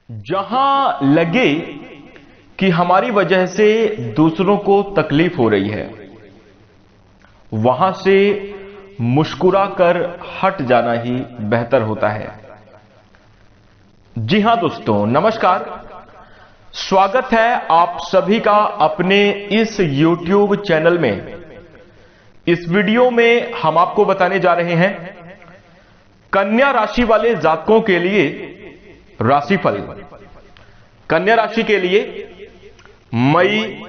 जहां लगे कि हमारी वजह से दूसरों को तकलीफ हो रही है, वहां से मुस्कुराकर हट जाना ही बेहतर होता है। जी हां दोस्तों, नमस्कार। स्वागत है आप सभी का अपने इस YouTube चैनल में। इस वीडियो में हम आपको बताने जा रहे हैं कन्या राशि वाले जातकों के लिए राशिफल। कन्या राशि के लिए मई,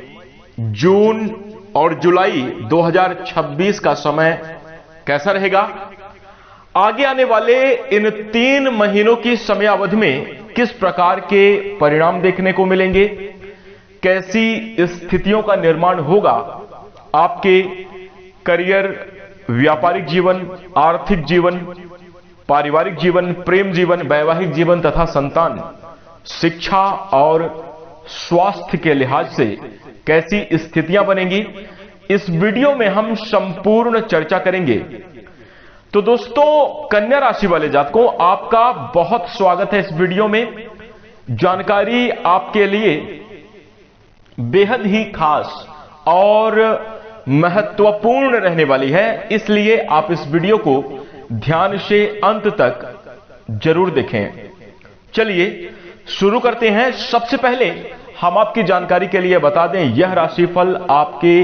जून और जुलाई 2026 का समय कैसा रहेगा, आगे आने वाले इन 3 महीनों की समयावधि में किस प्रकार के परिणाम देखने को मिलेंगे, कैसी स्थितियों का निर्माण होगा आपके करियर, व्यापारिक जीवन, आर्थिक जीवन, पारिवारिक जीवन, प्रेम जीवन, वैवाहिक जीवन तथा संतान, शिक्षा और स्वास्थ्य के लिहाज से कैसी स्थितियां बनेंगी, इस वीडियो में हम संपूर्ण चर्चा करेंगे। तो दोस्तों, कन्या राशि वाले जातकों, आपका बहुत स्वागत है इस वीडियो में। जानकारी आपके लिए बेहद ही खास और महत्वपूर्ण रहने वाली है, इसलिए आप इस वीडियो को ध्यान से अंत तक जरूर देखें। चलिए शुरू करते हैं। सबसे पहले हम आपकी जानकारी के लिए बता दें, यह राशिफल आपके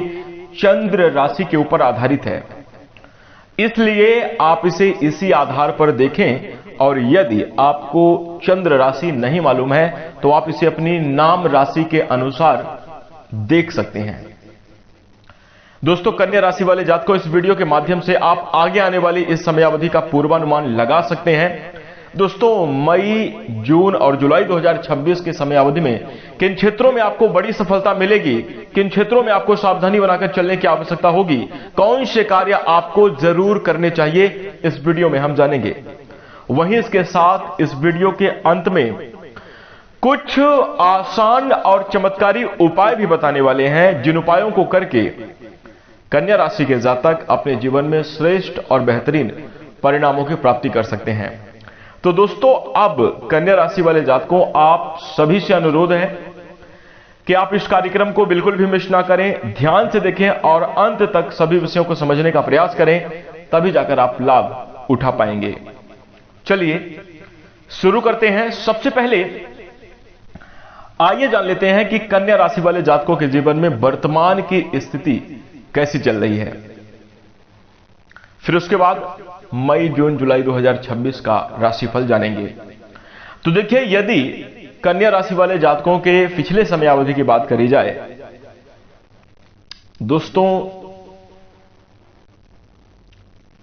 चंद्र राशि के ऊपर आधारित है, इसलिए आप इसे इसी आधार पर देखें। और यदि आपको चंद्र राशि नहीं मालूम है तो आप इसे अपनी नाम राशि के अनुसार देख सकते हैं। दोस्तों, कन्या राशि वाले जातकों, इस वीडियो के माध्यम से आप आगे आने वाली इस समयावधि का पूर्वानुमान लगा सकते हैं। दोस्तों, मई, जून और जुलाई 2026 के समयावधि में किन क्षेत्रों में आपको बड़ी सफलता मिलेगी, किन क्षेत्रों में आपको सावधानी बनाकर चलने की आवश्यकता होगी, कौन से कार्य आपको जरूर करने चाहिए, इस वीडियो में हम जानेंगे। वहीं इसके साथ इस वीडियो के अंत में कुछ आसान और चमत्कारी उपाय भी बताने वाले हैं, जिन उपायों को करके कन्या राशि के जातक अपने जीवन में श्रेष्ठ और बेहतरीन परिणामों की प्राप्ति कर सकते हैं। तो दोस्तों, अब कन्या राशि वाले जातकों, आप सभी से अनुरोध है कि आप इस कार्यक्रम को बिल्कुल भी मिस ना करें, ध्यान से देखें और अंत तक सभी विषयों को समझने का प्रयास करें, तभी जाकर आप लाभ उठा पाएंगे। चलिए शुरू करते हैं। सबसे पहले आइए जान लेते हैं कि कन्या राशि वाले जातकों के जीवन में वर्तमान की स्थिति कैसी चल रही है। फिर उसके बाद मई, जून, जुलाई 2026 का राशिफल जानेंगे। तो देखिए, यदि कन्या राशि वाले जातकों के पिछले समयावधि की बात करी जाए, दोस्तों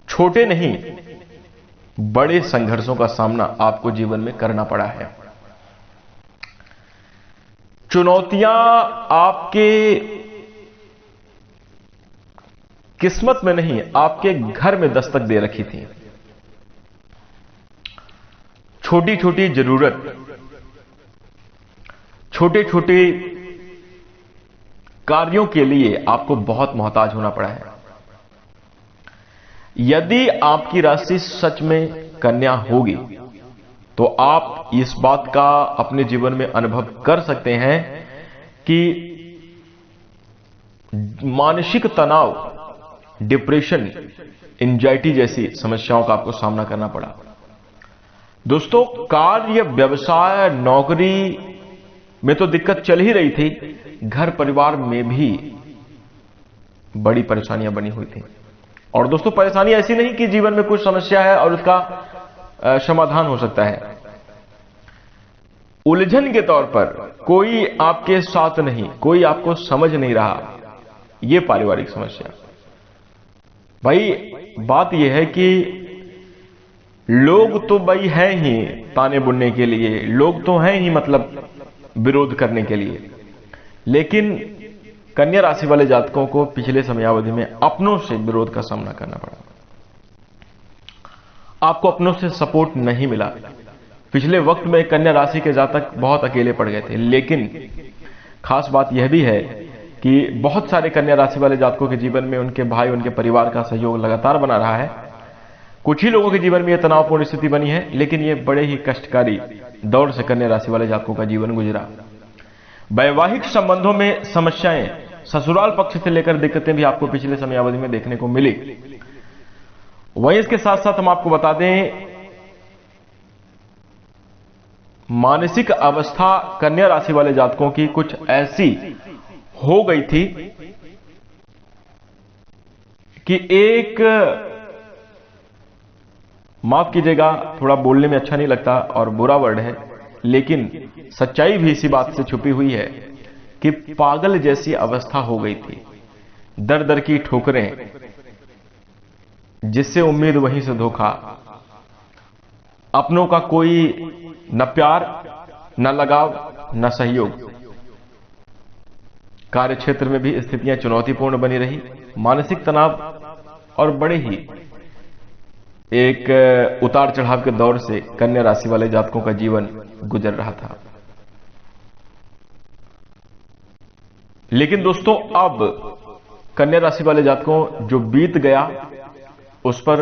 छोटे नहीं बड़े संघर्षों का सामना आपको जीवन में करना पड़ा है। चुनौतियां आपके किस्मत में नहीं, आपके घर में दस्तक दे रखी थी। छोटी छोटी जरूरत, छोटे छोटे कार्यों के लिए आपको बहुत मोहताज होना पड़ा है। यदि आपकी राशि सच में कन्या होगी तो आप इस बात का अपने जीवन में अनुभव कर सकते हैं कि मानसिक तनाव, डिप्रेशन, एंजाइटी जैसी समस्याओं का आपको सामना करना पड़ा। दोस्तों, कार्य, व्यवसाय, नौकरी में तो दिक्कत चल ही रही थी, घर परिवार में भी बड़ी परेशानियां बनी हुई थी। और दोस्तों, परेशानी ऐसी नहीं कि जीवन में कुछ समस्या है और उसका समाधान हो सकता है। उलझन के तौर पर कोई आपके साथ नहीं, कोई आपको समझ नहीं रहा, यह पारिवारिक समस्या। भाई, बात यह है कि लोग तो भाई हैं ही ताने बुनने के लिए, लोग तो हैं ही मतलब विरोध करने के लिए, लेकिन कन्या राशि वाले जातकों को पिछले समयावधि में अपनों से विरोध का सामना करना पड़ा। आपको अपनों से सपोर्ट नहीं मिला। पिछले वक्त में कन्या राशि के जातक बहुत अकेले पड़ गए थे। लेकिन खास बात यह भी है कि बहुत सारे कन्या राशि वाले जातकों के जीवन में उनके भाई, उनके परिवार का सहयोग लगातार बना रहा है। कुछ ही लोगों के जीवन में यह तनावपूर्ण स्थिति बनी है, लेकिन यह बड़े ही कष्टकारी दौर से कन्या राशि वाले जातकों का जीवन गुजरा। वैवाहिक संबंधों में समस्याएं, ससुराल पक्ष से लेकर दिक्कतें भी आपको पिछले समय अवधि में देखने को मिली। वहीं इसके साथ साथ हम आपको बता दें, मानसिक अवस्था कन्या राशि वाले जातकों की कुछ ऐसी हो गई थी कि एक, माफ कीजिएगा थोड़ा बोलने में अच्छा नहीं लगता और बुरा वर्ड है, लेकिन सच्चाई भी इसी बात से छुपी हुई है कि पागल जैसी अवस्था हो गई थी। दर दर की ठोकरें, जिससे उम्मीद वहीं से धोखा, अपनों का कोई न प्यार न लगाव न सहयोग। कार्य क्षेत्र में भी स्थितियां चुनौतीपूर्ण बनी रही। मानसिक तनाव और बड़े ही एक उतार चढ़ाव के दौर से कन्या राशि वाले जातकों का जीवन गुजर रहा था। लेकिन दोस्तों, अब कन्या राशि वाले जातकों जो बीत गया उस पर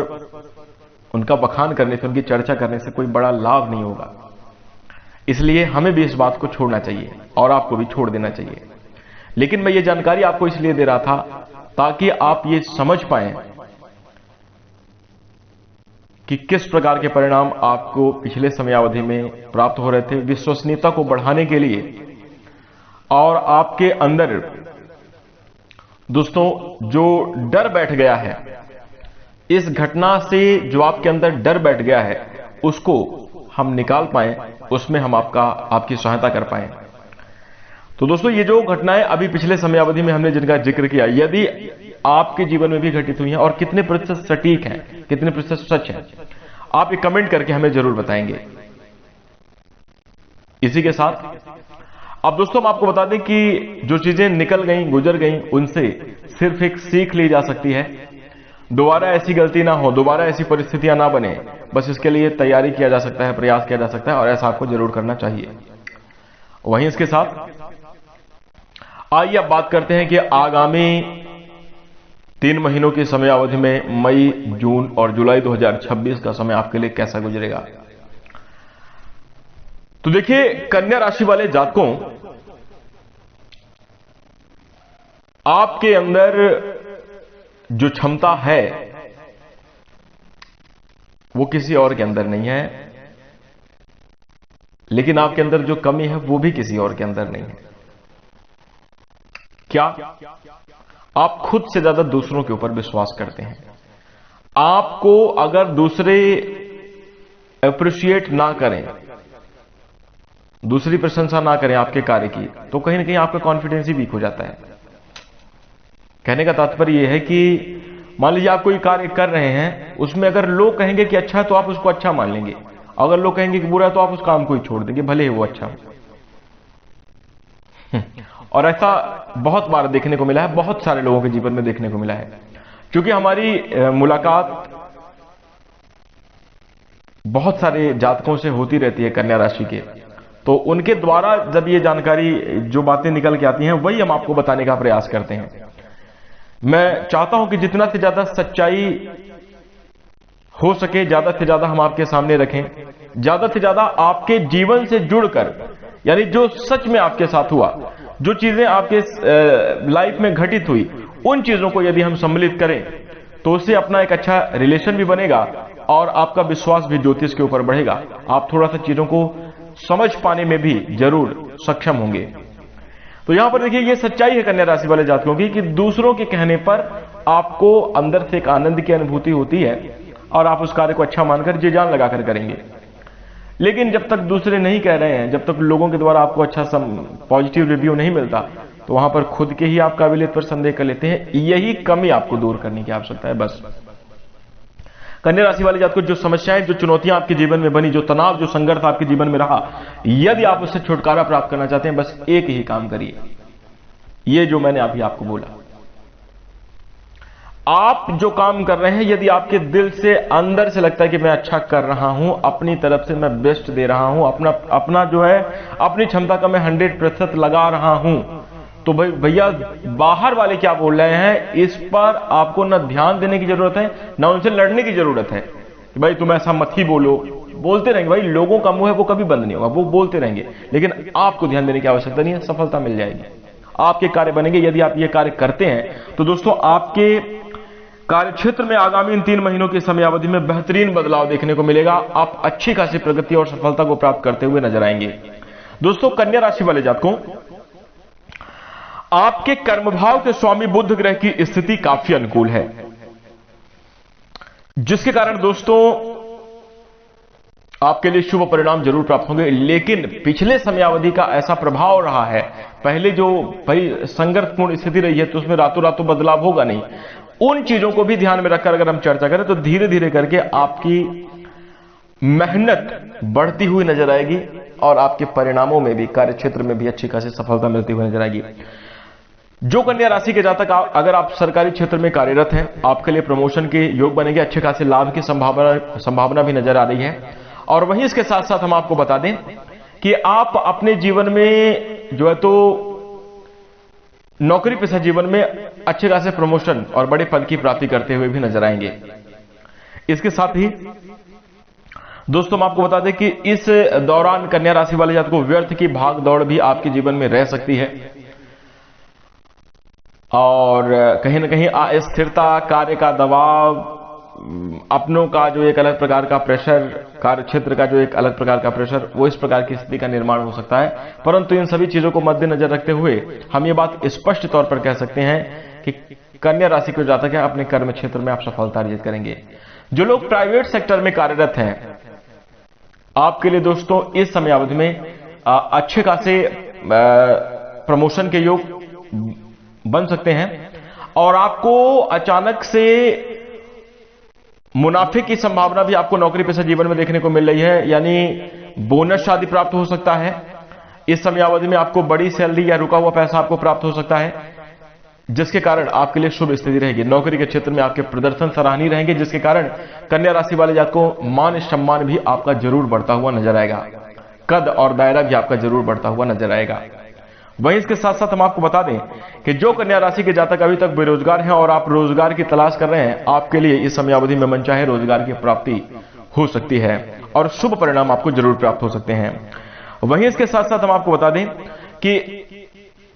उनका बखान करने से, उनकी चर्चा करने से कोई बड़ा लाभ नहीं होगा। इसलिए हमें भी इस बात को छोड़ना चाहिए और आपको भी छोड़ देना चाहिए। लेकिन मैं ये जानकारी आपको इसलिए दे रहा था ताकि आप ये समझ पाएं कि किस प्रकार के परिणाम आपको पिछले समयावधि में प्राप्त हो रहे थे। विश्वसनीयता को बढ़ाने के लिए और आपके अंदर दोस्तों जो डर बैठ गया है, इस घटना से जो आपके अंदर डर बैठ गया है उसको हम निकाल पाएं, उसमें हम आपकी सहायता कर पाएं। तो दोस्तों, ये जो घटनाएं अभी पिछले समयावधि में हमने जिनका जिक्र किया, यदि आपके जीवन में भी घटित हुई हैं और कितने प्रतिशत सटीक हैं, कितने प्रतिशत सच हैं, आप एक कमेंट करके हमें जरूर बताएंगे। इसी के साथ अब दोस्तों हम आपको बता दें कि जो चीजें निकल गई, गुजर गई, उनसे सिर्फ एक सीख ली जा सकती है। दोबारा ऐसी गलती ना हो, दोबारा ऐसी परिस्थितियां ना बने, बस इसके लिए तैयारी किया जा सकता है, प्रयास किया जा सकता है और ऐसा आपको जरूर करना चाहिए। वहीं इसके साथ आइए अब बात करते हैं कि आगामी 3 महीनों की समयावधि में मई, जून और जुलाई 2026 का समय आपके लिए कैसा गुजरेगा। तो देखिए, कन्या राशि वाले जातकों, आपके अंदर जो क्षमता है वो किसी और के अंदर नहीं है, लेकिन आपके अंदर जो कमी है वो भी किसी और के अंदर नहीं है। क्या? आप खुद से ज्यादा दूसरों के ऊपर विश्वास करते हैं। आपको अगर दूसरे अप्रिशिएट ना करें, दूसरी प्रशंसा ना करें आपके कार्य की, तो कहीं ना कहीं आपका कॉन्फिडेंस ही वीक हो जाता है। कहने का तात्पर्य यह है कि मान लीजिए आप कोई कार्य कर रहे हैं, उसमें अगर लोग कहेंगे कि अच्छा है तो आप उसको अच्छा मान लेंगे, अगर लोग कहेंगे कि बुरा है तो आप उस काम को ही छोड़ देंगे, भले ही वो अच्छा हो। और ऐसा बहुत बार देखने को मिला है, बहुत सारे लोगों के जीवन में देखने को मिला है। क्योंकि हमारी मुलाकात बहुत सारे जातकों से होती रहती है कन्या राशि के, तो उनके द्वारा जब ये जानकारी, जो बातें निकल के आती हैं, वही हम आपको बताने का प्रयास करते हैं। मैं चाहता हूं कि जितना से ज्यादा सच्चाई हो सके, ज्यादा से ज्यादा हम आपके सामने रखें, ज्यादा से ज्यादा आपके जीवन से जुड़कर, यानी जो सच में आपके साथ हुआ, जो चीजें आपके लाइफ में घटित हुई, उन चीजों को यदि हम सम्मिलित करें तो उससे अपना एक अच्छा रिलेशन भी बनेगा और आपका विश्वास भी ज्योतिष के ऊपर बढ़ेगा। आप थोड़ा सा चीजों को समझ पाने में भी जरूर सक्षम होंगे। तो यहां पर देखिए, ये सच्चाई है कन्या राशि वाले जातकों की कि दूसरों के कहने पर आपको अंदर से एक आनंद की अनुभूति होती है और आप उस कार्य को अच्छा मानकर जी जान लगाकर करेंगे। लेकिन जब तक दूसरे नहीं कह रहे हैं, जब तक लोगों के द्वारा आपको अच्छा पॉजिटिव रिव्यू नहीं मिलता, तो वहां पर खुद के ही आप काबिलियत पर संदेह कर लेते हैं। यही कमी आपको दूर करने की आवश्यकता है। बस कन्या राशि वाले जातकों, जो समस्याएं, जो चुनौतियां आपके जीवन में बनी, जो तनाव, जो संघर्ष आपके जीवन में रहा, यदि आप उससे छुटकारा प्राप्त करना चाहते हैं, बस एक ही काम करिए, ये जो मैंने अभी आपको बोला। आप जो काम कर रहे हैं, यदि आपके दिल से, अंदर से लगता है कि मैं अच्छा कर रहा हूं, अपनी तरफ से मैं बेस्ट दे रहा हूं, अपना जो है, अपनी क्षमता का मैं 100% लगा रहा हूं, तो भाई भैया बाहर वाले क्या बोल रहे हैं, इस पर आपको न ध्यान देने की जरूरत है, न उनसे लड़ने की जरूरत है कि भाई तुम ऐसा मत ही बोलो। बोलते रहेंगे। भाई लोगों का मुंह है वो कभी बंद नहीं होगा, वो बोलते रहेंगे, लेकिन आपको ध्यान देने की आवश्यकता नहीं है, सफलता मिल जाएगी, आपके कार्य बनेंगे। यदि आप ये कार्य करते हैं तो दोस्तों आपके कार्य क्षेत्र में आगामी इन 3 महीनों की समयावधि में बेहतरीन बदलाव देखने को मिलेगा। आप अच्छी खासी प्रगति और सफलता को प्राप्त करते हुए नजर आएंगे। दोस्तों कन्या राशि वाले जातकों, आपके कर्मभाव के स्वामी बुध ग्रह की स्थिति काफी अनुकूल है, जिसके कारण दोस्तों आपके लिए शुभ परिणाम जरूर प्राप्त होंगे। लेकिन पिछले समयावधि का ऐसा प्रभाव रहा है, पहले जो भाई संघर्षपूर्ण स्थिति रही है तो उसमें रातों रातों बदलाव होगा नहीं। उन चीजों को भी ध्यान में रखकर अगर हम चर्चा करें तो धीरे धीरे करके आपकी मेहनत बढ़ती हुई नजर आएगी और आपके परिणामों में भी, कार्य क्षेत्र में भी अच्छी खासी सफलता मिलती हुई नजर आएगी। जो कन्या राशि के जातक अगर आप सरकारी क्षेत्र में कार्यरत हैं, आपके लिए प्रमोशन के योग बनेंगे, अच्छे खासे लाभ की संभावना भी नजर आ रही है। और वहीं इसके साथ साथ हम आपको बता दें कि आप अपने जीवन में जो है तो नौकरी पेशा जीवन में अच्छे खासे प्रमोशन और बड़े पद की प्राप्ति करते हुए भी नजर आएंगे। इसके साथ ही दोस्तों हम आपको बता दें कि इस दौरान कन्या राशि वाले जातकों को व्यर्थ की भाग दौड़ भी आपके जीवन में रह सकती है और कहीं ना कहीं अस्थिरता, कार्य का दबाव, अपनों का जो एक अलग प्रकार का प्रेशर, कार्य क्षेत्र का जो एक अलग प्रकार का प्रेशर, वो इस प्रकार की स्थिति का निर्माण हो सकता है। परंतु इन सभी चीजों को मद्देनजर रखते हुए हम ये बात स्पष्ट तौर पर कह सकते हैं कि कन्या राशि के जातक हैं, अपने कर्म क्षेत्र में आप सफलता अर्जित करेंगे। जो लोग प्राइवेट सेक्टर में कार्यरत हैं, आपके लिए दोस्तों इस समयावधि में अच्छे खासे प्रमोशन के योग बन सकते हैं और आपको अचानक से मुनाफे की संभावना भी आपको नौकरी पेशा जीवन में देखने को मिल रही है, यानी बोनस आदि प्राप्त हो सकता है। इस समयावधि में आपको बड़ी सैलरी या रुका हुआ पैसा आपको प्राप्त हो सकता है, जिसके कारण आपके लिए शुभ स्थिति रहेगी। नौकरी के क्षेत्र में आपके प्रदर्शन सराहनीय रहेंगे, जिसके कारण कन्या राशि वाले जातकों को मान सम्मान भी आपका जरूर बढ़ता हुआ नजर आएगा, कद और दायरा भी आपका जरूर बढ़ता हुआ नजर आएगा। वहीं इसके साथ साथ हम आपको बता दें कि जो कन्या राशि के जातक अभी तक बेरोजगार हैं और आप रोजगार की तलाश कर रहे हैं, आपके लिए इस समयावधि में मनचाहे रोजगार की प्राप्ति हो सकती है और शुभ परिणाम आपको जरूर प्राप्त हो सकते हैं। वहीं इसके साथ साथ हम आपको बता दें कि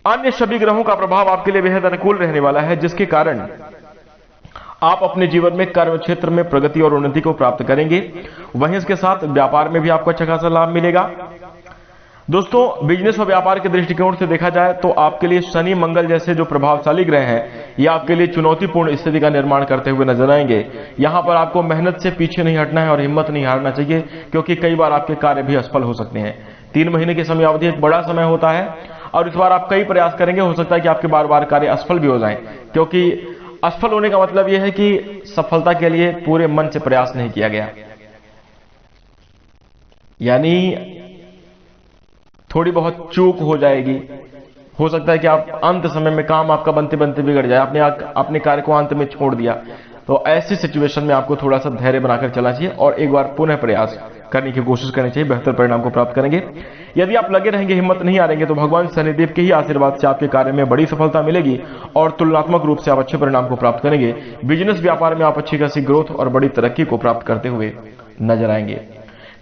अन्य सभी ग्रहों का प्रभाव आपके लिए बेहद अनुकूल रहने वाला है, जिसके कारण आप अपने जीवन में कर्म क्षेत्र में प्रगति और उन्नति को प्राप्त करेंगे। वहीं इसके साथ व्यापार में भी आपको अच्छा खासा लाभ मिलेगा। दोस्तों बिजनेस और व्यापार के दृष्टिकोण से देखा जाए तो आपके लिए शनि मंगल जैसे जो प्रभावशाली ग्रह हैं, ये आपके लिए चुनौतीपूर्ण स्थिति का निर्माण करते हुए नजर आएंगे। यहां पर आपको मेहनत से पीछे नहीं हटना है और हिम्मत नहीं हारना चाहिए, क्योंकि कई बार आपके कार्य भी असफल हो सकते हैं। 3 महीने की समयावधि एक बड़ा समय होता है और इस बार आप कई प्रयास करेंगे, हो सकता है कि आपके बार बार कार्य असफल भी हो जाएं, क्योंकि असफल होने का मतलब यह है कि सफलता के लिए पूरे मन से प्रयास नहीं किया गया, यानी थोड़ी बहुत चूक हो जाएगी। हो सकता है कि आप अंत समय में काम आपका बनते बनते बिगड़ जाए, आपने अपने कार्य को अंत में छोड़ दिया। तो ऐसी सिचुएशन में आपको थोड़ा सा धैर्य बनाकर चलना चाहिए और एक बार पुनः प्रयास करने की कोशिश करनी चाहिए, बेहतर परिणाम को प्राप्त करेंगे। यदि आप लगे रहेंगे, हिम्मत नहीं हारेंगे, तो भगवान शनिदेव के ही आशीर्वाद से आपके कार्य में बड़ी सफलता मिलेगी और तुलनात्मक रूप से आप अच्छे परिणाम को प्राप्त करेंगे। बिजनेस व्यापार में आप अच्छी खासी ग्रोथ और बड़ी तरक्की को प्राप्त करते हुए नजर आएंगे।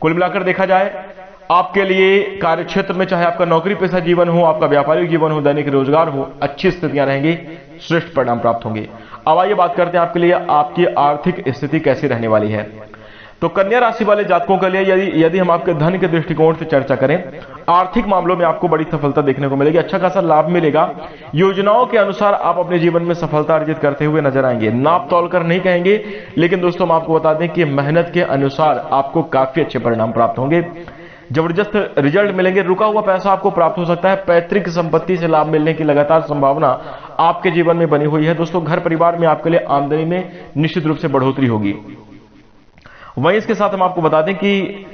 कुल मिलाकर देखा जाए आपके लिए कार्य क्षेत्र में, चाहे आपका नौकरी पेशा जीवन हो, आपका व्यापारिक जीवन हो, दैनिक रोजगार हो, अच्छी स्थितियां रहेंगी, श्रेष्ठ परिणाम प्राप्त होंगे। अब आइए बात करते हैं आपके लिए आपकी आर्थिक स्थिति कैसी रहने वाली है। तो कन्या राशि वाले जातकों के लिए यदि हम आपके धन के दृष्टिकोण से चर्चा करें, आर्थिक मामलों में आपको बड़ी सफलता देखने को मिलेगी, अच्छा खासा लाभ मिलेगा। योजनाओं के अनुसार आप अपने जीवन में सफलता अर्जित करते हुए नजर आएंगे। नाप तोल कर नहीं कहेंगे, लेकिन दोस्तों हम आपको बता दें कि मेहनत के अनुसार आपको काफी अच्छे परिणाम प्राप्त होंगे, जबरदस्त रिजल्ट मिलेंगे। रुका हुआ पैसा आपको प्राप्त हो सकता है। पैतृक संपत्ति से लाभ मिलने की लगातार संभावना आपके जीवन में बनी हुई है। दोस्तों घर परिवार में आपके लिए आमदनी में निश्चित रूप से बढ़ोतरी होगी। वहीं इसके साथ हम आपको बता दें कि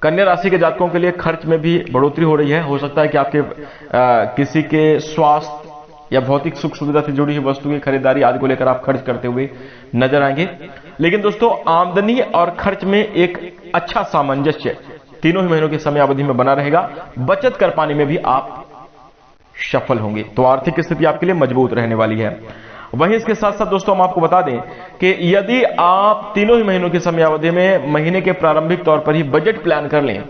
कन्या राशि के जातकों के लिए खर्च में भी बढ़ोतरी हो रही है। हो सकता है कि आपके किसी के स्वास्थ्य या भौतिक सुख सुविधा से जुड़ी हुई वस्तु की खरीदारी आदि को लेकर आप खर्च करते हुए नजर आएंगे। लेकिन दोस्तों आमदनी और खर्च में एक अच्छा सामंजस्य तीनों ही महीनों की समयावधि में बना रहेगा। बचत कर पाने में भी आप सफल होंगे, तो आर्थिक स्थिति आपके लिए मजबूत रहने वाली है। वहीं इसके साथ साथ दोस्तों हम आपको बता दें कि यदि आप तीनों ही महीनों की समयावधि में महीने के प्रारंभिक तौर पर ही बजट प्लान कर लें,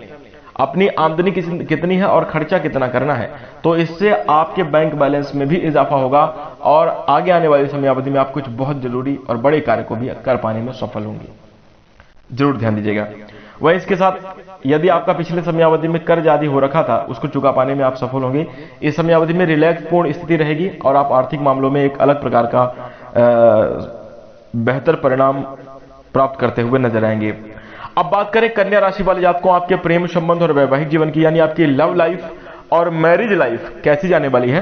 अपनी आमदनी कितनी है और खर्चा कितना करना है, तो इससे आपके बैंक बैलेंस में भी इजाफा होगा और आगे आने वाली समयावधि में आप कुछ बहुत जरूरी और बड़े कार्य को भी कर पाने में सफल होंगे। जरूर ध्यान दीजिएगा। वहीं इसके साथ यदि आपका पिछले समयावधि में कर्ज आदि हो रखा था, उसको चुका पाने में आप सफल होंगे। इस समयावधि में रिलैक्स पूर्ण स्थिति रहेगी और आप आर्थिक मामलों में एक अलग प्रकार का बेहतर परिणाम प्राप्त करते हुए नजर आएंगे। अब बात करें कन्या राशि वाले जातकों, आपके प्रेम संबंध और वैवाहिक जीवन की, यानी आपकी लव लाइफ और मैरिज लाइफ कैसी जाने वाली है।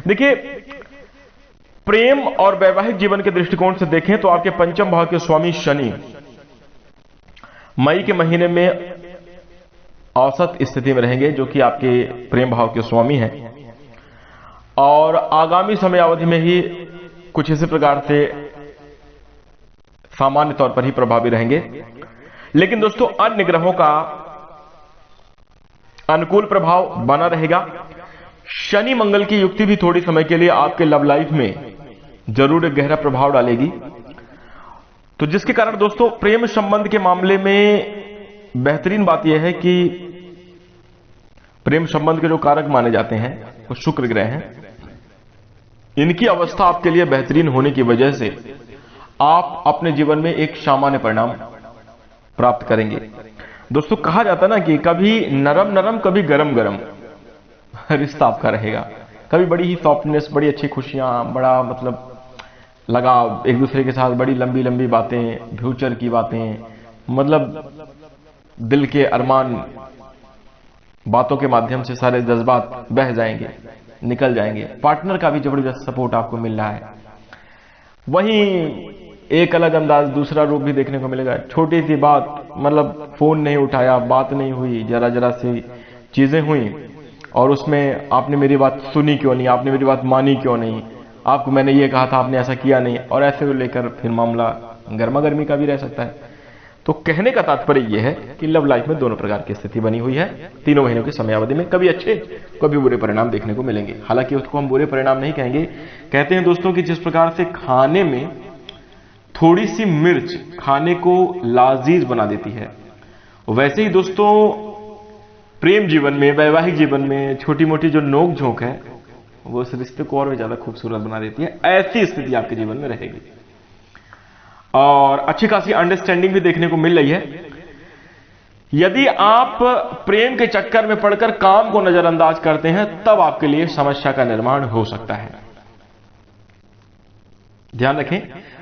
देखिए, प्रेम और वैवाहिक जीवन के दृष्टिकोण से देखें तो आपके पंचम भाव के स्वामी शनि मई के महीने में औसत स्थिति में रहेंगे, जो कि आपके प्रेम भाव के स्वामी हैं, और आगामी समयावधि में ही कुछ इसी प्रकार से सामान्य तौर पर ही प्रभावी रहेंगे। लेकिन दोस्तों, अन्य ग्रहों का अनुकूल प्रभाव बना रहेगा। शनि मंगल की युक्ति भी थोड़ी समय के लिए आपके लव लाइफ में जरूर एक गहरा प्रभाव डालेगी, तो जिसके कारण दोस्तों प्रेम संबंध के मामले में बेहतरीन बात यह है कि प्रेम संबंध के जो कारक माने जाते हैं वो शुक्र ग्रह हैं। इनकी अवस्था आपके लिए बेहतरीन होने की वजह से आप अपने जीवन में एक सामान्य परिणाम प्राप्त करेंगे। दोस्तों, कहा जाता ना कि कभी नरम नरम कभी गरम गरम रिश्ता आपका रहेगा। कभी बड़ी ही सॉफ्टनेस, बड़ी अच्छी खुशियां, बड़ा मतलब लगाव, एक दूसरे के साथ बड़ी लंबी लंबी बातें, फ्यूचर की बातें, मतलब दिल के अरमान, बातों के माध्यम से सारे जज्बात बह जाएंगे, निकल जाएंगे। पार्टनर का भी जबरदस्त सपोर्ट आपको मिल रहा है। वहीं एक अलग अंदाज, दूसरा रूप भी देखने को मिलेगा। छोटी सी बात, मतलब फोन नहीं उठाया, बात नहीं हुई, जरा जरा सी चीजें हुई और उसमें आपने मेरी बात सुनी क्यों नहीं, आपने मेरी बात मानी क्यों नहीं, आपको मैंने ये कहा था आपने ऐसा किया नहीं, और ऐसे को लेकर फिर मामला गर्मा गर्मी का भी रह सकता है। तो कहने का तात्पर्य यह है कि लव लाइफ में दोनों प्रकार की स्थिति बनी हुई है। तीनों महीनों की समयावधि में कभी अच्छे कभी बुरे परिणाम देखने को मिलेंगे। हालांकि उसको हम बुरे परिणाम नहीं कहेंगे। कहते हैं दोस्तों कि जिस प्रकार से खाने में थोड़ी सी मिर्च खाने को लाजीज बना देती है, वैसे ही दोस्तों प्रेम जीवन में, वैवाहिक जीवन में छोटी मोटी जो नोक झोंक है वो उस रिश्ते को और भी ज्यादा खूबसूरत बना देती है। ऐसी स्थिति आपके जीवन में रहेगी और अच्छी खासी अंडरस्टैंडिंग भी देखने को मिल रही है। यदि आप प्रेम के चक्कर में पड़कर काम को नजरअंदाज करते हैं, तब आपके लिए समस्या का निर्माण हो सकता है। ध्यान रखें,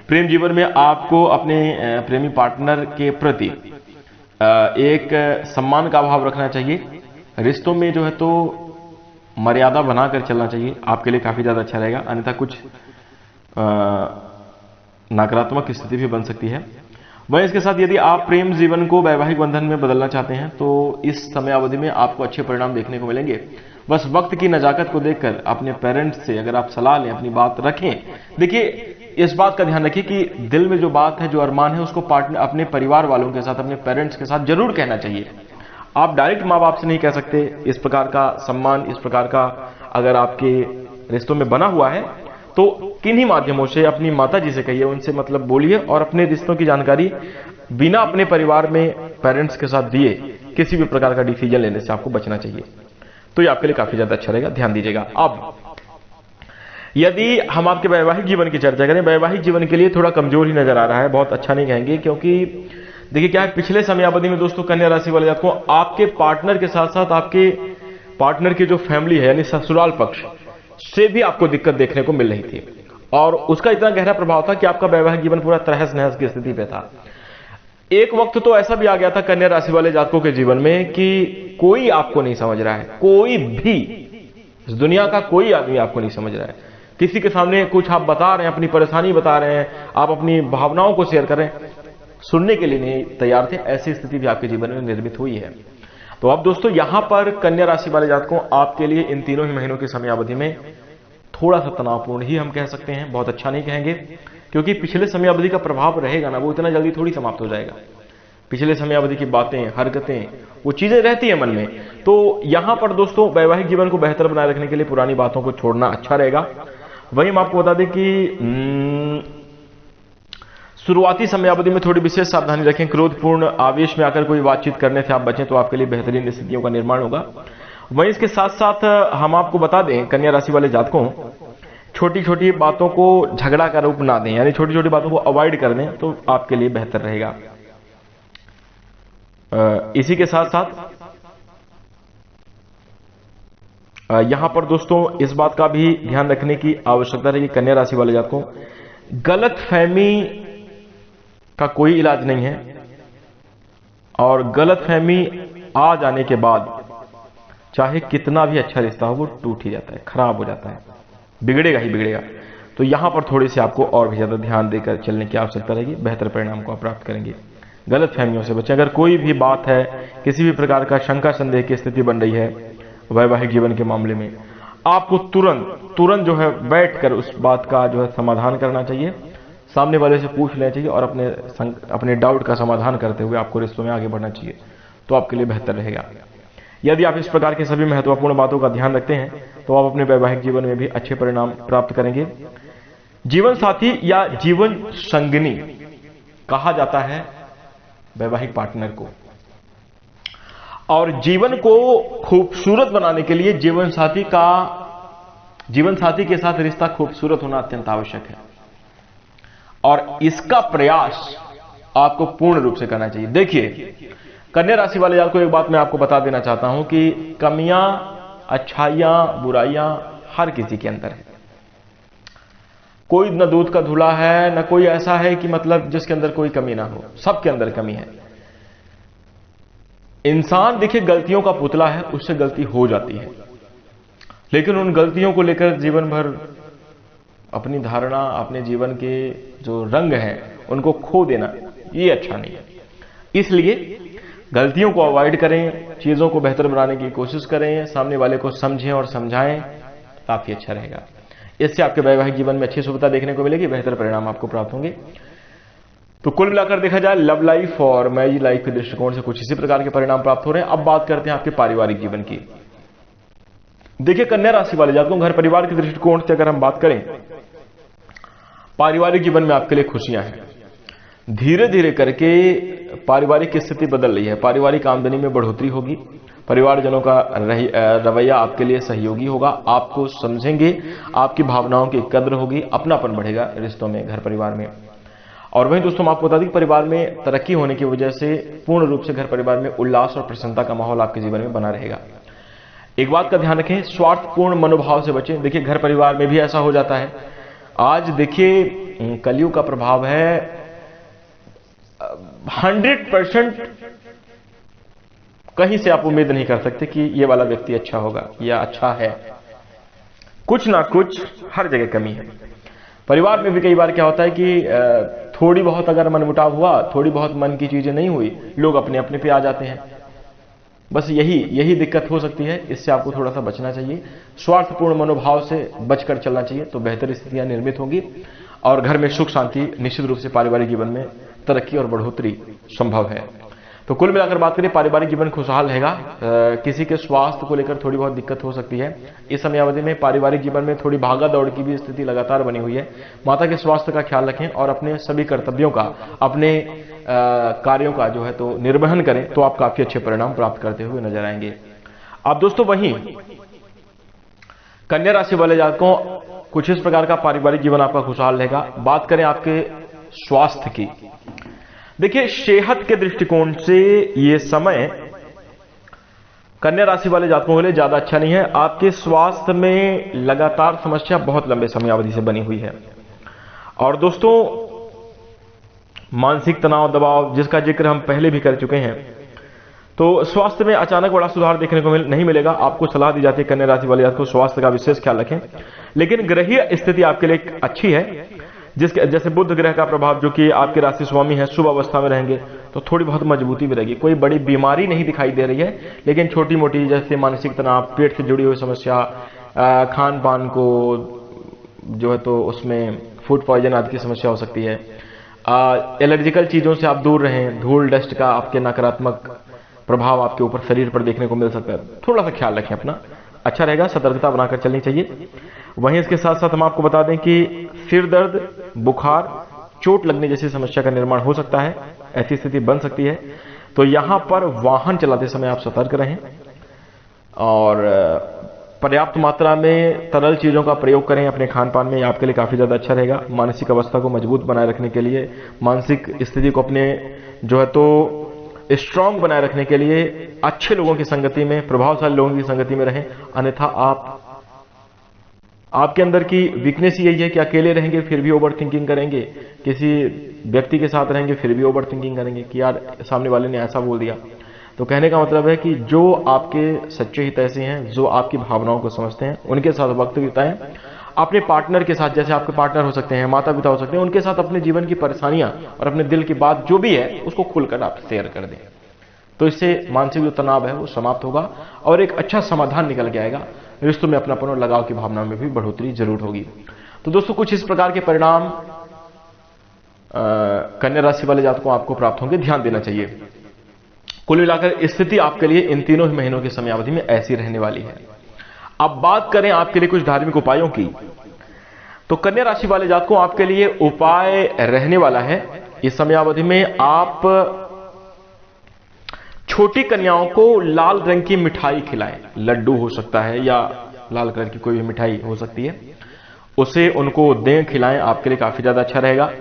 प्रेम जीवन में आपको अपने प्रेमी पार्टनर के प्रति एक सम्मान का भाव रखना चाहिए। रिश्तों में जो है तो मर्यादा बनाकर चलना चाहिए, आपके लिए काफी ज्यादा अच्छा रहेगा। अन्यथा कुछ नकारात्मक स्थिति भी बन सकती है। वहीं इसके साथ यदि आप प्रेम जीवन को वैवाहिक बंधन में बदलना चाहते हैं तो इस समयावधि में आपको अच्छे परिणाम देखने को मिलेंगे। बस वक्त की नजाकत को देखकर अपने पेरेंट्स से अगर आप सलाह लें, अपनी बात रखें। देखिए, इस बात का ध्यान रखिए कि दिल में जो बात है, जो अरमान है, उसको पार्टनर अपने परिवार वालों के साथ, अपने पेरेंट्स के साथ जरूर कहना चाहिए। आप डायरेक्ट माँ बाप से नहीं कह सकते। इस प्रकार का सम्मान, इस प्रकार का अगर आपके रिश्तों में बना हुआ है तो किन्हीं माध्यमों से अपनी माता जी से कहिए, उनसे मतलब बोलिए और अपने रिश्तों की जानकारी बिना अपने परिवार में पेरेंट्स के साथ दिए किसी भी प्रकार का डिसीजन लेने से आपको बचना चाहिए। तो ये आपके लिए काफी ज्यादा अच्छा रहेगा, ध्यान दीजिएगा। अब यदि हम आपके वैवाहिक जीवन की चर्चा करें, वैवाहिक जीवन के लिए थोड़ा कमजोर ही नजर आ रहा है, बहुत अच्छा नहीं कहेंगे। क्योंकि देखिए क्या है, पिछले समयावधि में दोस्तों कन्या राशि वाले जातकों को आपके पार्टनर के साथ साथ आपके पार्टनर की जो फैमिली है, यानी ससुराल पक्ष से भी आपको दिक्कत देखने को मिल रही थी और उसका इतना गहरा प्रभाव था कि आपका वैवाहिक जीवन पूरा तहस नहस की स्थिति पे था। एक वक्त तो ऐसा भी आ गया था कन्या राशि वाले जातकों के जीवन में कि कोई आपको नहीं समझ रहा है, कोई भी, इस दुनिया का कोई आदमी आपको नहीं समझ रहा है। किसी के सामने कुछ आप बता रहे हैं, अपनी परेशानी बता रहे हैं, आप अपनी भावनाओं को शेयर कर रहे हैं, सुनने के लिए नहीं तैयार थे। ऐसी स्थिति भी आपके जीवन में निर्मित हुई है। तो अब दोस्तों यहां पर कन्या राशि वाले जातकों आपके लिए इन तीनों ही महीनों की समयावधि में थोड़ा सा तनावपूर्ण ही हम कह सकते हैं, बहुत अच्छा नहीं कहेंगे। क्योंकि पिछले समयावधि का प्रभाव रहेगा ना, वो इतना जल्दी थोड़ी समाप्त हो जाएगा। पिछले समयावधि की बातें, हरकतें, वो चीजें रहती है मन में। तो यहां पर दोस्तों वैवाहिक जीवन को बेहतर बनाए रखने के लिए पुरानी बातों को छोड़ना अच्छा रहेगा। वहीं हम आपको बता दें कि शुरुआती समयावधि में थोड़ी विशेष सावधानी रखें। क्रोधपूर्ण आवेश में आकर कोई बातचीत करने से आप बचें तो आपके लिए बेहतरीन स्थितियों का निर्माण होगा। वहीं इसके साथ साथ हम आपको बता दें कन्या राशि वाले जातकों, छोटी छोटी बातों को झगड़ा का रूप ना दें, यानी छोटी छोटी बातों को अवॉइड कर दें तो आपके लिए बेहतर रहेगा। इसी के साथ साथ यहां पर दोस्तों इस बात का भी ध्यान रखने की आवश्यकता है कि कन्या राशि वाले जातकों, गलत फहमी का कोई इलाज नहीं है और गलत फहमी आ जाने के बाद चाहे कितना भी अच्छा रिश्ता हो वो टूट ही जाता है, खराब हो जाता है, बिगड़ेगा ही बिगड़ेगा। तो यहां पर थोड़ी सी आपको और भी ज्यादा ध्यान देकर चलने की आवश्यकता रहेगी, बेहतर परिणाम को आप प्राप्त करेंगे। गलत फहमियों से बचें। अगर कोई भी बात है, किसी भी प्रकार का शंका संदेह की स्थिति बन रही है वैवाहिक जीवन के मामले में, आपको तुरंत जो है बैठकर उस बात का जो है समाधान करना चाहिए, सामने वाले से पूछ लेना चाहिए और अपने डाउट का समाधान करते हुए आपको रिश्तों में आगे बढ़ना चाहिए, तो आपके लिए बेहतर रहेगा। यदि आप इस प्रकार की सभी महत्वपूर्ण बातों का ध्यान रखते हैं तो आप अपने वैवाहिक जीवन में भी अच्छे परिणाम प्राप्त करेंगे। जीवन साथी या जीवन संगिनी कहा जाता है वैवाहिक पार्टनर को, और जीवन को खूबसूरत बनाने के लिए जीवन साथी के साथ रिश्ता खूबसूरत होना अत्यंत आवश्यक है और इसका प्रयास आपको पूर्ण रूप से करना चाहिए। देखिए कन्या राशि वाले जातकों को एक बात मैं आपको बता देना चाहता हूं कि कमियां, अच्छाइयां, बुराइयां हर किसी के अंदर है। कोई न दूध का धुला है, न कोई ऐसा है कि मतलब जिसके अंदर कोई कमी ना हो, सबके अंदर कमी है। इंसान देखिए गलतियों का पुतला है, उससे गलती हो जाती है, लेकिन उन गलतियों को लेकर जीवन भर अपनी धारणा, अपने जीवन के जो रंग हैं उनको खो देना, ये अच्छा नहीं है। इसलिए गलतियों को अवॉइड करें, चीजों को बेहतर बनाने की कोशिश करें, सामने वाले को समझें और समझाएं, काफी अच्छा रहेगा। इससे आपके वैवाहिक जीवन में अच्छी सुविधा देखने को मिलेगी, बेहतर परिणाम आपको प्राप्त होंगे। तो कुल मिलाकर देखा जाए लव लाइफ और मैरिज लाइफ के दृष्टिकोण से कुछ इसी प्रकार के परिणाम प्राप्त हो रहे हैं। अब बात करते हैं आपके पारिवारिक जीवन की। देखिए कन्या राशि वाले जातकों, घर परिवार के दृष्टिकोण से अगर हम बात करें, पारिवारिक जीवन में आपके लिए खुशियां हैं। धीरे धीरे करके पारिवारिक स्थिति बदल रही है, पारिवारिक आमदनी में बढ़ोतरी होगी, परिवारजनों का रवैया आपके लिए सहयोगी होगा, आपको समझेंगे, आपकी भावनाओं की कद्र होगी, अपनापन बढ़ेगा रिश्तों में, घर परिवार में। और वहीं दोस्तों मैं आपको बता दें कि परिवार में तरक्की होने की वजह से पूर्ण रूप से घर परिवार में उल्लास और प्रसन्नता का माहौल आपके जीवन में बना रहेगा। एक बात का ध्यान रखें, स्वार्थपूर्ण मनोभाव से बचें। देखिए घर परिवार में भी ऐसा हो जाता है। आज देखिए कलयुग का प्रभाव है, 100% कहीं से आप उम्मीद नहीं कर सकते कि ये वाला व्यक्ति अच्छा होगा या अच्छा है। कुछ ना कुछ हर जगह कमी है। परिवार में भी कई बार क्या होता है कि थोड़ी बहुत अगर मनमुटाव हुआ, थोड़ी बहुत मन की चीजें नहीं हुई, लोग अपने अपने पे आ जाते हैं। बस यही दिक्कत हो सकती है, इससे आपको थोड़ा सा बचना चाहिए। स्वार्थपूर्ण मनोभाव से बचकर चलना चाहिए तो बेहतर स्थितियां निर्मित होंगी और घर में सुख शांति, निश्चित रूप से पारिवारिक जीवन में तरक्की और बढ़ोतरी संभव है। तो कुल मिलाकर बात करें, पारिवारिक जीवन खुशहाल रहेगा। किसी के स्वास्थ्य को लेकर थोड़ी बहुत दिक्कत हो सकती है। इस समयावधि में पारिवारिक जीवन में थोड़ी भागा दौड़ की भी स्थिति लगातार बनी हुई है। माता के स्वास्थ्य का ख्याल रखें और अपने सभी कर्तव्यों का, अपने कार्यों का जो है तो निर्वहन करें तो आप काफी अच्छे परिणाम प्राप्त करते हुए नजर आएंगे। अब दोस्तों वहीं कन्या राशि वाले जातकों, कुछ इस प्रकार का पारिवारिक जीवन आपका खुशहाल रहेगा। बात करें आपके स्वास्थ्य की, देखिए सेहत के दृष्टिकोण से ये समय कन्या राशि वाले जातकों के लिए ज्यादा अच्छा नहीं है। आपके स्वास्थ्य में लगातार समस्या बहुत लंबे समयावधि से बनी हुई है। और दोस्तों मानसिक तनाव, दबाव, जिसका जिक्र हम पहले भी कर चुके हैं, तो स्वास्थ्य में अचानक बड़ा सुधार देखने को नहीं मिलेगा। आपको सलाह दी जाती है कन्या राशि वाले जातकों को स्वास्थ्य का विशेष ख्याल रखें। लेकिन ग्रहीय स्थिति आपके लिए अच्छी है, जिसके जैसे बुध ग्रह का प्रभाव जो कि आपके राशि स्वामी है, शुभ अवस्था में रहेंगे तो थोड़ी बहुत मजबूती भी रहेगी। कोई बड़ी बीमारी नहीं दिखाई दे रही है, लेकिन छोटी मोटी जैसे मानसिक तनाव, पेट से जुड़ी हुई समस्या, खान पान को जो है तो उसमें फूड पॉइजन आदि की समस्या हो सकती है। एलर्जिकल चीजों से आप दूर रहें। धूल डस्ट का आपके नकारात्मक प्रभाव आपके ऊपर शरीर पर देखने को मिल सकता है, थोड़ा सा ख्याल रखें अपना। अच्छा रहेगा, सतर्कता बनाकर चलनी चाहिए। वहीं इसके साथ साथ हम आपको बता दें कि सिर दर्द, बुखार, चोट लगने जैसी समस्या का निर्माण हो सकता है, ऐसी स्थिति बन सकती है। तो यहां पर वाहन चलाते समय आप सतर्क रहें और पर्याप्त मात्रा में तरल चीजों का प्रयोग करें अपने खान पान में, आपके लिए काफी ज्यादा अच्छा रहेगा। मानसिक अवस्था को मजबूत बनाए रखने के लिए, मानसिक स्थिति को अपने जो है तो स्ट्रांग बनाए रखने के लिए अच्छे लोगों की संगति में, प्रभावशाली लोगों की संगति में रहें। अन्यथा आपके अंदर की वीकनेस यही है कि अकेले रहेंगे फिर भी ओवर थिंकिंग करेंगे, किसी व्यक्ति के साथ रहेंगे फिर भी ओवर थिंकिंग करेंगे कि यार सामने वाले ने ऐसा बोल दिया। तो कहने का मतलब है कि जो आपके सच्चे हितैषी हैं, जो आपकी भावनाओं को समझते हैं, उनके साथ वक्त बिताएं। अपने पार्टनर के साथ, जैसे आपके पार्टनर हो सकते हैं, माता पिता हो सकते हैं, उनके साथ अपने जीवन की परेशानियां और अपने दिल की बात जो भी है उसको खुलकर आप शेयर कर दें। तो इससे मानसिक जो तनाव है वो समाप्त होगा और एक अच्छा समाधान निकल के आएगा। रिश्तों में अपनापन और लगाव की भावना में भी बढ़ोतरी जरूर होगी। तो दोस्तों कुछ इस प्रकार के परिणाम कन्या राशि वाले जातकों को आपको प्राप्त होंगे, ध्यान देना चाहिए। कुल मिलाकर स्थिति आपके लिए इन तीनों महीनों की समयावधि में ऐसी रहने वाली है। अब बात करें आपके लिए कुछ धार्मिक उपायों की, तो कन्या राशि वाले जातकों को आपके लिए उपाय रहने वाला है इस समयावधि में आप छोटी कन्याओं को लाल रंग की मिठाई खिलाएं। लड्डू हो सकता है या लाल कलर की कोई भी मिठाई हो सकती है, उसे उनको दें, खिलाएं, आपके लिए काफी ज्यादा अच्छा रहेगा।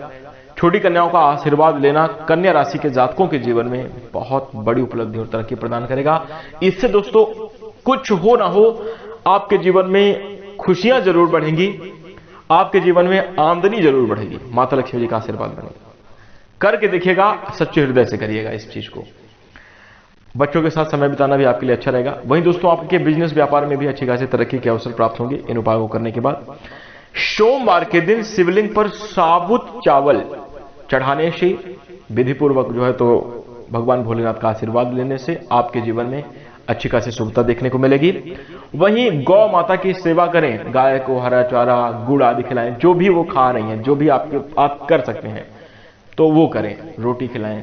छोटी कन्याओं का आशीर्वाद लेना कन्या राशि के जातकों के जीवन में बहुत बड़ी उपलब्धि और तरक्की प्रदान करेगा। इससे दोस्तों कुछ हो ना हो आपके जीवन में खुशियां जरूर बढ़ेंगी, आपके जीवन में आमदनी जरूर बढ़ेगी, माता लक्ष्मी जी का आशीर्वाद बनेगा। करके देखिएगा, सच्चे हृदय से करिएगा इस चीज को। बच्चों के साथ समय बिताना भी आपके लिए अच्छा रहेगा। वहीं दोस्तों आपके बिजनेस व्यापार में भी अच्छी खासी तरक्की के अवसर प्राप्त होंगे इन उपायों को करने के बाद। सोमवार के दिन शिवलिंग पर साबुत चावल चढ़ाने से, विधि पूर्वक जो है तो भगवान भोलेनाथ का आशीर्वाद लेने से आपके जीवन में अच्छी खासी शुभता देखने को मिलेगी। वहीं गौ माता की सेवा करें, गाय को हरा चारा, गुड़ आदि खिलाएं, जो भी वो खा रही हैं, जो भी आप कर सकते हैं तो वो करें, रोटी खिलाएं।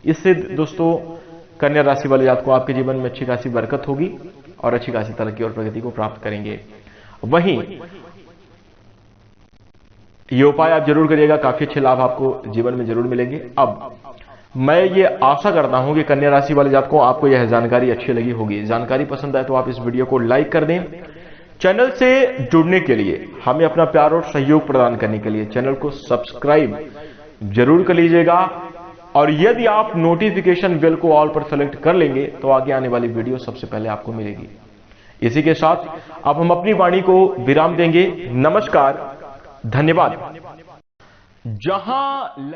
इससे दोस्तों कन्या राशि वाले जातकों को आपके जीवन में अच्छी खासी बरकत होगी और अच्छी खासी तरक्की और प्रगति को प्राप्त करेंगे। वहीं ये उपाय आप जरूर करिएगा, काफी अच्छे लाभ आपको जीवन में जरूर मिलेंगे। अब मैं ये आशा करता हूं कि कन्या राशि वाले जातकों को आपको यह जानकारी अच्छी लगी होगी। जानकारी पसंद आए तो आप इस वीडियो को लाइक कर दें। चैनल से जुड़ने के लिए, हमें अपना प्यार और सहयोग प्रदान करने के लिए चैनल को सब्सक्राइब जरूर कर लीजिएगा। और यदि आप नोटिफिकेशन बेल को ऑल पर सेलेक्ट कर लेंगे तो आगे आने वाली वीडियो सबसे पहले आपको मिलेगी। इसी के साथ अब हम अपनी वाणी को विराम देंगे। नमस्कार, धन्यवाद। जहां